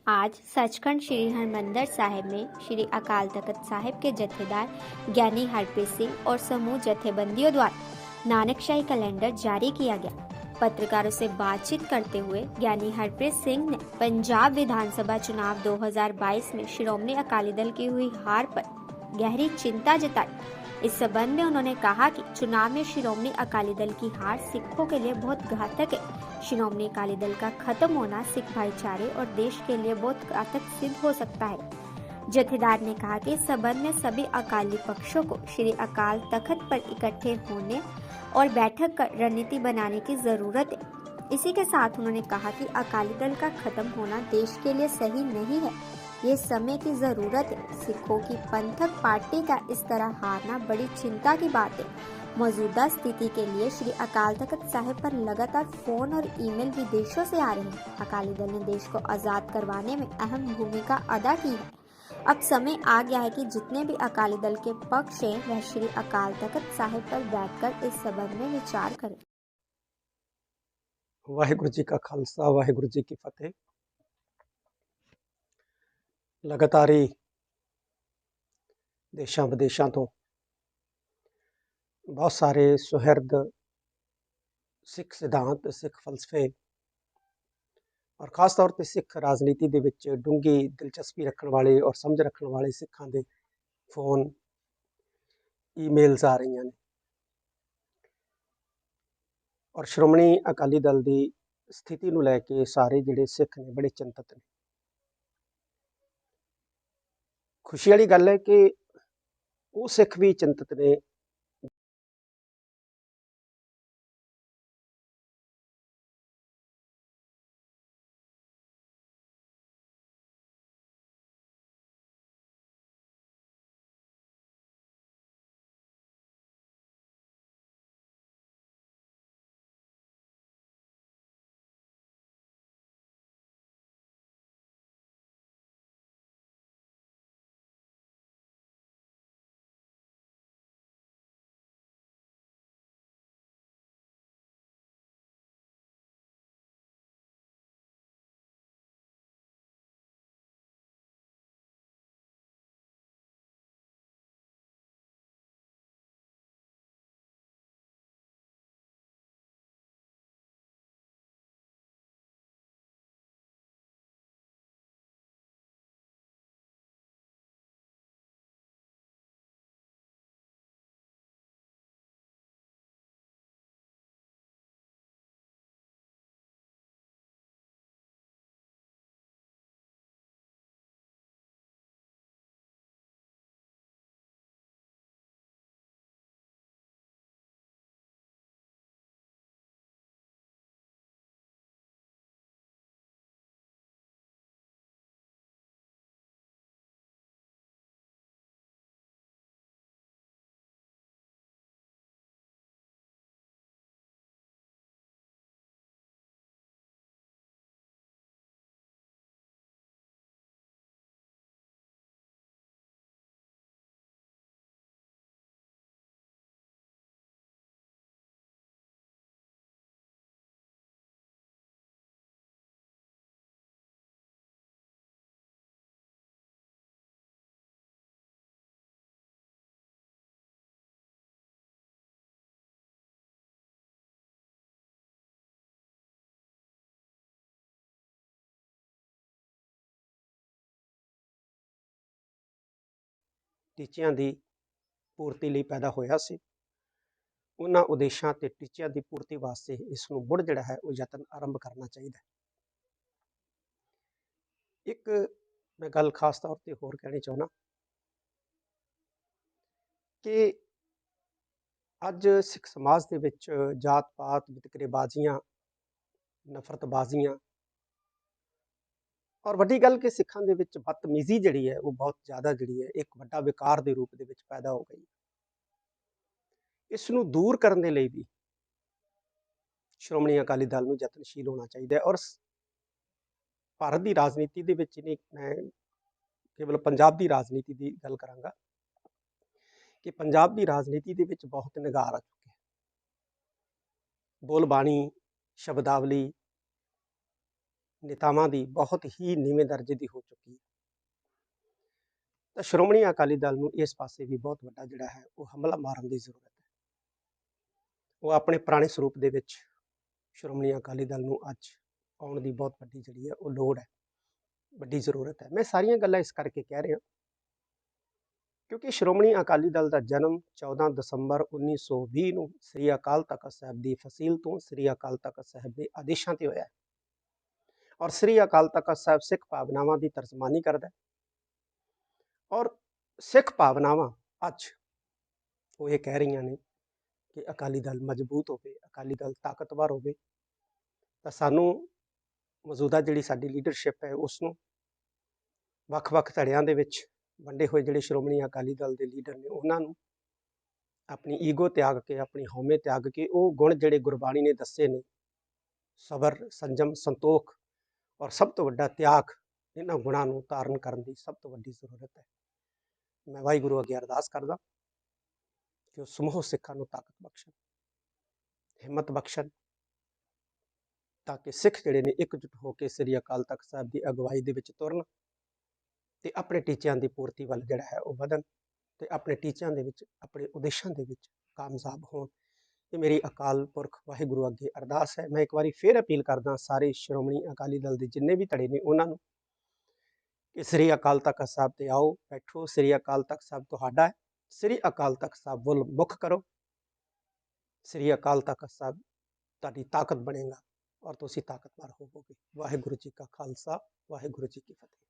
आज सचखंड श्री हरमंदिर साहिब में श्री अकाल तख्त साहिब के जत्थेदार ज्ञानी हरप्रीत सिंह और समूह जत्थेबंदियों द्वारा नानकशाही कैलेंडर जारी किया गया। पत्रकारों से बातचीत करते हुए ज्ञानी हरप्रीत सिंह ने पंजाब विधानसभा चुनाव 2022 में श्रोमणी अकाली दल की हुई हार पर गहरी चिंता जताई। इस संबंध में उन्होंने कहा कि चुनाव में श्रोमणी अकाली दल की हार सिखों के लिए बहुत घातक है। श्रोमणी अकाली दल का खत्म होना सिख भाईचारे और देश के लिए बहुत घातक सिद्ध हो सकता है। जत्थेदार ने कहा कि इस संबंध में सभी अकाली पक्षों को श्री अकाल तख्त पर इकट्ठे होने और बैठक कर रणनीति बनाने की जरूरत है। इसी के साथ उन्होंने कहा कि अकाली दल का खत्म होना देश के लिए सही नहीं है, ये समय की जरूरत है। सिखों की पंथक पार्टी का इस तरह हारना बड़ी चिंता की बात है। मौजूदा स्थिति के लिए श्री अकाल तख्त साहिब पर लगातार फोन और ईमेल विदेशों से आ रहे हैं। अकाली दल ने देश को आजाद करवाने में अहम भूमिका अदा की है। अब समय आ गया है कि जितने भी अकाली दल के पक्ष हैं वह श्री अकाल तख्त साहिब पर बैठकर इस संबंध में विचार करें। वाहिगुरु जी का खालसा, वाहिगुरु जी की फतेह। लगातार ही देशों विदेशों तो बहुत सारे सुहृद सिख सिद्धांत, सिख फलसफे और खास तौर पर सिख राजनीति दे विच डूंगी दिलचस्पी रखने वाले और समझ रखने वाले सिखां दे फोन ईमेल्स आ रही हैं और श्रोमणी अकाली दल की स्थिति नूं लैके सारे जिहड़े सिख ने बड़े चिंतित ने। खुशी वाली गल है कि वो सिख भी चिंतित ने टीचिਆਂ ਦੀ पूर्ति ਲਈ पैदा होया सी। उन्हां उद्देशां ते टीचिਆਂ ਦੀ पूर्ति वास्ते इस नूं मुड़ जिहड़ा है वो यतन आरंभ करना चाहिए। एक मैं गल खास तौर पर होर कहनी चाहुंदा कि अज सिख समाज दे विच जात पात वितकरेबाजियां नफरतबाजियां और वड्डी गल कि सिखां दे विच बदतमीजी जिहड़ी है वो बहुत ज़्यादा जिहड़ी है एक वड्डा विकार दे रूप दे विच पैदा हो गई। इस नूं दूर करन दे लई भी श्रोमणी अकाली दल नूं यतनशील होना चाहिए और भारत की राजनीति दे विच नहीं, मैं केवल पंजाब की राजनीति की गल करांगा कि पंजाब की राजनीति दे विच बहुत निगार आ चुके हैं। बोलबाणी शब्दावली ਨੇਤਾਵਾਂ ਦੀ ਬਹੁਤ ਹੀ ਨੀਵੇਂ ਦਰਜੇ ਦੀ ਹੋ ਚੁੱਕੀ ਹੈ। ਤਾਂ ਸ਼੍ਰੋਮਣੀ ਅਕਾਲੀ ਦਲ ਨੂੰ ਇਸ ਪਾਸੇ ਵੀ ਬਹੁਤ ਵੱਡਾ ਜਿਹੜਾ ਹੈ ਉਹ ਹਮਲਾ ਮਾਰਨ ਦੀ ਜ਼ਰੂਰਤ ਹੈ। ਉਹ ਆਪਣੇ ਪੁਰਾਣੇ ਸਰੂਪ ਦੇ ਵਿੱਚ ਸ਼੍ਰੋਮਣੀ ਅਕਾਲੀ ਦਲ ਨੂੰ ਅੱਜ ਆਉਣ ਦੀ ਬਹੁਤ ਵੱਡੀ ਜਿਹੜੀ ਹੈ ਉਹ ਲੋੜ ਹੈ, ਵੱਡੀ ਜ਼ਰੂਰਤ ਹੈ। ਮੈਂ ਸਾਰੀਆਂ ਗੱਲਾਂ ਇਸ ਕਰਕੇ ਕਹਿ ਰਿਹਾ ਕਿਉਂਕਿ ਸ਼੍ਰੋਮਣੀ ਅਕਾਲੀ ਦਲ ਦਾ ਜਨਮ 14 ਦਸੰਬਰ 1920 ਨੂੰ ਸ੍ਰੀ ਅਕਾਲ ਤਖਤ ਸਾਹਿਬ ਦੀ ਫਸੀਲ ਤੋਂ ਸ੍ਰੀ ਅਕਾਲ ਤਖਤ ਸਾਹਿਬ ਦੇ ਆਦੇਸ਼ਾਂ ਤੇ ਹੋਇਆ ਹੈ। ਔਰ ਸ੍ਰੀ ਅਕਾਲ ਤਖਤ ਸਾਹਿਬ ਸਿੱਖ ਭਾਵਨਾਵਾਂ ਦੀ ਤਰਜਮਾਨੀ ਕਰਦਾ ਹੈ। ਔਰ ਸਿੱਖ ਭਾਵਨਾਵਾਂ ਅੱਜ ਉਹ ਇਹ ਕਹਿ ਰਹੀਆਂ ਨੇ ਕਿ ਅਕਾਲੀ ਦਲ ਮਜ਼ਬੂਤ ਹੋਵੇ, ਅਕਾਲੀ ਦਲ ਤਾਕਤਵਰ ਹੋਵੇ। ਤਾਂ ਸਾਨੂੰ ਮੌਜੂਦਾ ਜਿਹੜੀ ਸਾਡੀ ਲੀਡਰਸ਼ਿਪ ਹੈ ਉਸ ਨੂੰ ਵੱਖ-ਵੱਖ ਧੜਿਆਂ ਦੇ ਵਿੱਚ ਵੰਡੇ ਹੋਏ ਜਿਹੜੇ ਸ਼੍ਰੋਮਣੀ ਅਕਾਲੀ ਦਲ ਦੇ ਲੀਡਰ ਨੇ ਉਹਨਾਂ ਨੂੰ ਆਪਣੀ ਈਗੋ ਤਿਆਗ ਕੇ, ਆਪਣੀ ਹਉਮੈ ਤਿਆਗ ਕੇ ਉਹ ਗੁਣ ਜਿਹੜੇ ਗੁਰਬਾਣੀ ਨੇ ਦੱਸੇ ਨੇ, ਸਬਰ, ਸੰਜਮ, ਸੰਤੋਖ ਔਰ ਸਭ ਤੋਂ ਵੱਡਾ ਤਿਆਗ, ਇਹਨਾਂ ਗੁਣਾਂ ਨੂੰ ਧਾਰਨ ਕਰਨ ਦੀ ਸਭ ਤੋਂ ਵੱਡੀ ਜ਼ਰੂਰਤ ਹੈ। ਮੈਂ ਵਾਹਿਗੁਰੂ ਅੱਗੇ ਅਰਦਾਸ ਕਰਦਾ ਕਿ ਉਹ ਸਮੂਹ ਸਿੱਖਾਂ ਨੂੰ ਤਾਕਤ ਬਖਸ਼ਣ, ਹਿੰਮਤ ਬਖਸ਼ਣ, ਤਾਂ ਕਿ ਸਿੱਖ ਜਿਹੜੇ ਨੇ ਇਕਜੁੱਟ ਹੋ ਕੇ ਸ੍ਰੀ ਅਕਾਲ ਤਖਤ ਸਾਹਿਬ ਦੀ ਅਗਵਾਈ ਦੇ ਵਿੱਚ ਤੁਰਨ ਤੇ ਆਪਣੇ ਟੀਚਿਆਂ ਦੀ ਪੂਰਤੀ ਵੱਲ ਜਿਹੜਾ ਹੈ ਉਹ ਵਧਣ ਤੇ ਆਪਣੇ ਟੀਚਿਆਂ ਦੇ ਵਿੱਚ, ਆਪਣੇ ਉਦੇਸ਼ਾਂ ਦੇ ਵਿੱਚ ਕਾਮਯਾਬ ਹੋਣ। ਇਹ ਮੇਰੀ ਅਕਾਲ ਪੁਰਖ ਵਾਹਿਗੁਰੂ ਅੱਗੇ ਅਰਦਾਸ ਹੈ। ਮੈਂ ਇੱਕ ਵਾਰੀ ਫਿਰ ਅਪੀਲ ਕਰਦਾ ਸਾਰੇ ਸ਼੍ਰੋਮਣੀ ਅਕਾਲੀ ਦਲ ਦੇ ਜਿੰਨੇ ਵੀ ਧੜੇ ਨੇ ਉਹਨਾਂ ਨੂੰ ਕਿ ਸ੍ਰੀ ਅਕਾਲ ਤਖਤ ਸਾਹਿਬ ਤੇ ਆਓ, ਬੈਠੋ। ਸ੍ਰੀ ਅਕਾਲ ਤਖਤ ਸਾਹਿਬ ਤੁਹਾਡਾ ਹੈ। ਸ੍ਰੀ ਅਕਾਲ ਤਖਤ ਸਾਹਿਬ ਵੱਲ ਮੁੱਖ ਕਰੋ। ਸ੍ਰੀ ਅਕਾਲ ਤਖਤ ਸਾਹਿਬ ਤੁਹਾਡੀ ਤਾਕਤ ਬਣੇਗਾ ਔਰ ਤੁਸੀਂ ਤਾਕਤਵਰ ਹੋਵੋਗੇ। ਵਾਹਿਗੁਰੂ ਜੀ ਕਾ ਖਾਲਸਾ, ਵਾਹਿਗੁਰੂ ਜੀ ਕੀ ਫਤਿਹ।